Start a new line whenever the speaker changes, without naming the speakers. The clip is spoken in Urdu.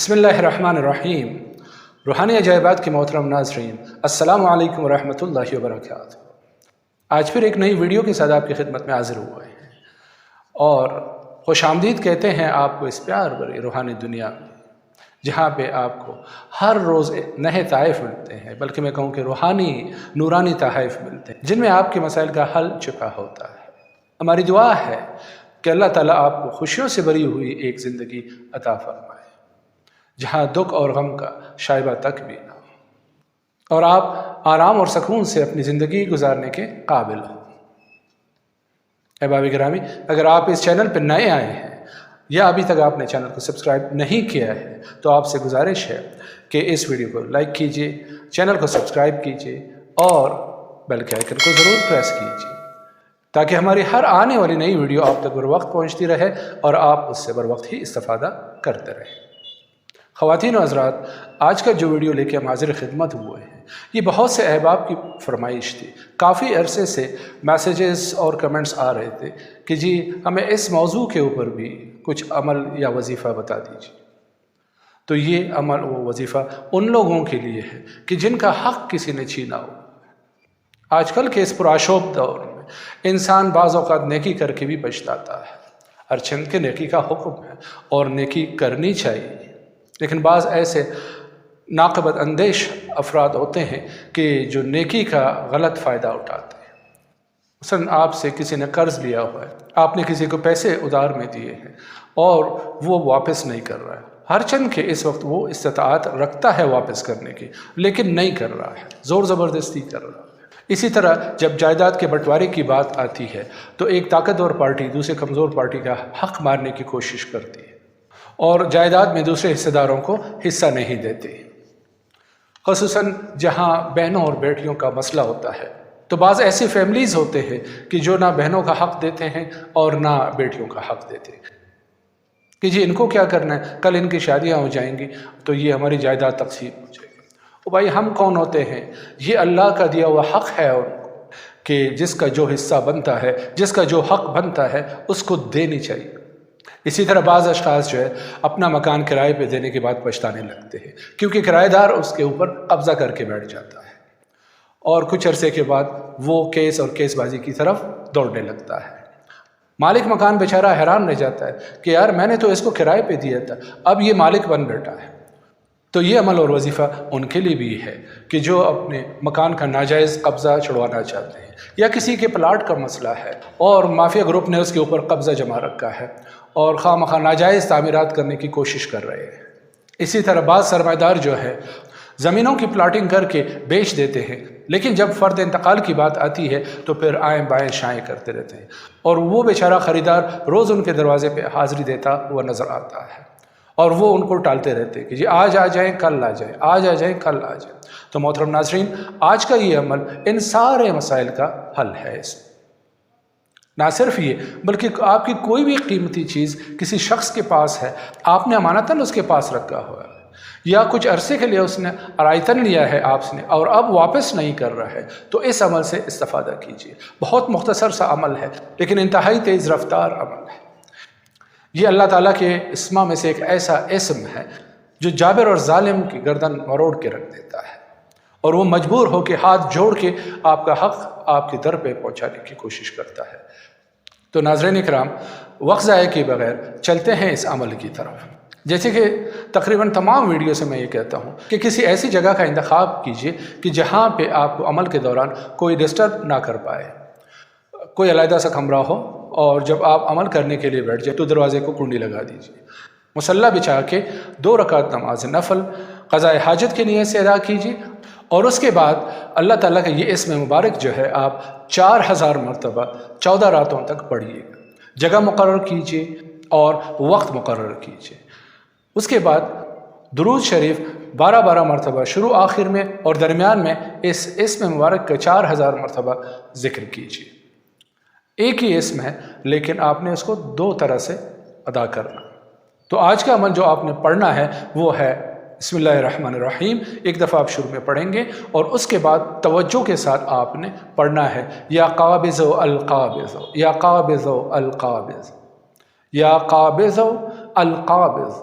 بسم اللہ الرحمن الرحیم۔ روحانی عجائبات کے محترم ناظرین، السلام علیکم ورحمۃ اللہ وبرکاتہ۔ آج پھر ایک نئی ویڈیو کے ساتھ آپ کی خدمت میں حاضر ہوئے ہیں اور خوش آمدید کہتے ہیں آپ کو اس پیار بھری روحانی دنیا میں، جہاں پہ آپ کو ہر روز نئے تحائف ملتے ہیں، بلکہ میں کہوں کہ روحانی نورانی تحائف ملتے ہیں جن میں آپ کے مسائل کا حل چھپا ہوتا ہے۔ ہماری دعا ہے کہ اللہ تعالیٰ آپ کو خوشیوں سے بھری ہوئی ایک زندگی عطا فرمائے، جہاں دکھ اور غم کا شائبہ تک بھی نہ ہو، اور آپ آرام اور سکون سے اپنی زندگی گزارنے کے قابل ہوں۔ احباب گرامی، اگر آپ اس چینل پہ نئے آئے ہیں یا ابھی تک آپ نے چینل کو سبسکرائب نہیں کیا ہے تو آپ سے گزارش ہے کہ اس ویڈیو کو لائک کیجئے، چینل کو سبسکرائب کیجئے اور بیل کے آئیکن کو ضرور پریس کیجئے، تاکہ ہماری ہر آنے والی نئی ویڈیو آپ تک بر وقت پہنچتی رہے اور آپ اس سے بر وقت ہی استفادہ کرتے رہیں۔ خواتین و حضرات، آج کا جو ویڈیو لے کے ہم حاضر خدمت ہوئے ہیں، یہ بہت سے احباب کی فرمائش تھی۔ کافی عرصے سے میسیجز اور کمنٹس آ رہے تھے کہ جی ہمیں اس موضوع کے اوپر بھی کچھ عمل یا وظیفہ بتا دیجیے۔ تو یہ عمل و وظیفہ ان لوگوں کے لیے ہے کہ جن کا حق کسی نے چھینا ہو۔ آج کل کے اس پرآشوب دور میں انسان بعض اوقات نیکی کر کے بھی پچھتاتا ہے۔ ہر چند کے نیکی کا حکم ہے اور نیکی کرنی چاہیے، لیکن بعض ایسے ناقبت اندیش افراد ہوتے ہیں کہ جو نیکی کا غلط فائدہ اٹھاتے ہیں۔ مثلاً آپ سے کسی نے قرض لیا ہوا ہے، آپ نے کسی کو پیسے ادھار میں دیے ہیں اور وہ واپس نہیں کر رہا ہے۔ ہر چند کے اس وقت وہ استطاعت رکھتا ہے واپس کرنے کی، لیکن نہیں کر رہا ہے، زور زبردستی کر رہا ہے۔ اسی طرح جب جائیداد کے بٹوارے کی بات آتی ہے تو ایک طاقتور پارٹی دوسرے کمزور پارٹی کا حق مارنے کی کوشش کرتی ہے اور جائیداد میں دوسرے حصے داروں کو حصہ نہیں دیتے، خصوصاً جہاں بہنوں اور بیٹیوں کا مسئلہ ہوتا ہے۔ تو بعض ایسی فیملیز ہوتے ہیں کہ جو نہ بہنوں کا حق دیتے ہیں اور نہ بیٹیوں کا حق دیتے ہیں کہ جی ان کو کیا کرنا ہے، کل ان کی شادیاں ہو جائیں گی تو یہ ہماری جائیداد تقسیم ہو جائے گی۔ او بھائی، ہم کون ہوتے ہیں؟ یہ اللہ کا دیا ہوا حق ہے ان کو کہ جس کا جو حصہ بنتا ہے، جس کا جو حق بنتا ہے اس کو دینی چاہیے۔ اسی طرح بعض اشخاص جو ہے اپنا مکان کرائے پہ دینے کے بعد پچھتانے لگتے ہیں، کیونکہ کرایہ دار اس کے اوپر قبضہ کر کے بیٹھ جاتا ہے اور کچھ عرصے کے بعد وہ کیس اور کیس بازی کی طرف دوڑنے لگتا ہے۔ مالک مکان بیچارہ حیران رہ جاتا ہے کہ یار میں نے تو اس کو کرائے پہ دیا تھا، اب یہ مالک بن بیٹھا ہے۔ تو یہ عمل اور وظیفہ ان کے لیے بھی ہے کہ جو اپنے مکان کا ناجائز قبضہ چھڑوانا چاہتے ہیں، یا کسی کے پلاٹ کا مسئلہ ہے اور مافیا گروپ نے اس کے اوپر قبضہ جما رکھا ہے اور خواہ مخواہ ناجائز تعمیرات کرنے کی کوشش کر رہے ہیں۔ اسی طرح بعض سرمایہ دار جو ہے زمینوں کی پلاٹنگ کر کے بیچ دیتے ہیں، لیکن جب فرد انتقال کی بات آتی ہے تو پھر آئیں بائیں شائیں کرتے رہتے ہیں اور وہ بیچارہ خریدار روز ان کے دروازے پہ حاضری دیتا ہوا نظر آتا ہے اور وہ ان کو ٹالتے رہتے ہیں کہ جی آج آ جائیں کل آ جائیں، آج آ جائیں کل آ جائیں۔ تو محترم ناظرین، آج کا یہ عمل ان سارے مسائل کا حل ہے۔ اس نہ صرف یہ بلکہ آپ کی کوئی بھی قیمتی چیز کسی شخص کے پاس ہے، آپ نے امانتاً اس کے پاس رکھا ہوا ہے یا کچھ عرصے کے لیے اس نے عرائتاً لیا ہے آپ سے اور اب واپس نہیں کر رہا ہے، تو اس عمل سے استفادہ کیجیے۔ بہت مختصر سا عمل ہے لیکن انتہائی تیز رفتار عمل ہے۔ یہ اللہ تعالیٰ کے اسماء میں سے ایک ایسا اسم ہے جو جابر اور ظالم کی گردن مروڑ کے رکھ دیتا ہے اور وہ مجبور ہو کے ہاتھ جوڑ کے آپ کا حق آپ کی در پہ پہنچانے کی کوشش کرتا ہے۔ تو ناظرین اکرام، وقت ضائع کیے بغیر چلتے ہیں اس عمل کی طرف۔ جیسے کہ تقریباً تمام ویڈیو سے میں یہ کہتا ہوں کہ کسی ایسی جگہ کا انتخاب کیجیے کہ جہاں پہ آپ کو عمل کے دوران کوئی ڈسٹرب نہ کر پائے، کوئی علیحدہ سا کمرہ ہو، اور جب آپ عمل کرنے کے لیے بیٹھ جائیں تو دروازے کو کنڈی لگا دیجیے۔ مصلی بچھا کے 2 رکعت نماز نفل قضاء حاجت کی نیت سے ادا کیجیے اور اس کے بعد اللہ تعالیٰ کا یہ اسم مبارک جو ہے آپ 4000 مرتبہ 14 راتوں تک پڑھیے گا۔ جگہ مقرر کیجیے اور وقت مقرر کیجیے۔ اس کے بعد درود شریف 12 مرتبہ شروع آخر میں اور درمیان میں اس اسم مبارک کا 4000 مرتبہ ذکر کیجیے۔ ایک ہی اسم ہے لیکن آپ نے اس کو 2 طرح سے ادا کرنا۔ تو آج کا عمل جو آپ نے پڑھنا ہے وہ ہے بسم اللہ الرحمن الرحیم۔ ایک دفعہ آپ شروع میں پڑھیں گے اور اس کے بعد توجہ کے ساتھ آپ نے پڑھنا ہے یا قابض القابض، یا قابض القابض، یا قابض القابض،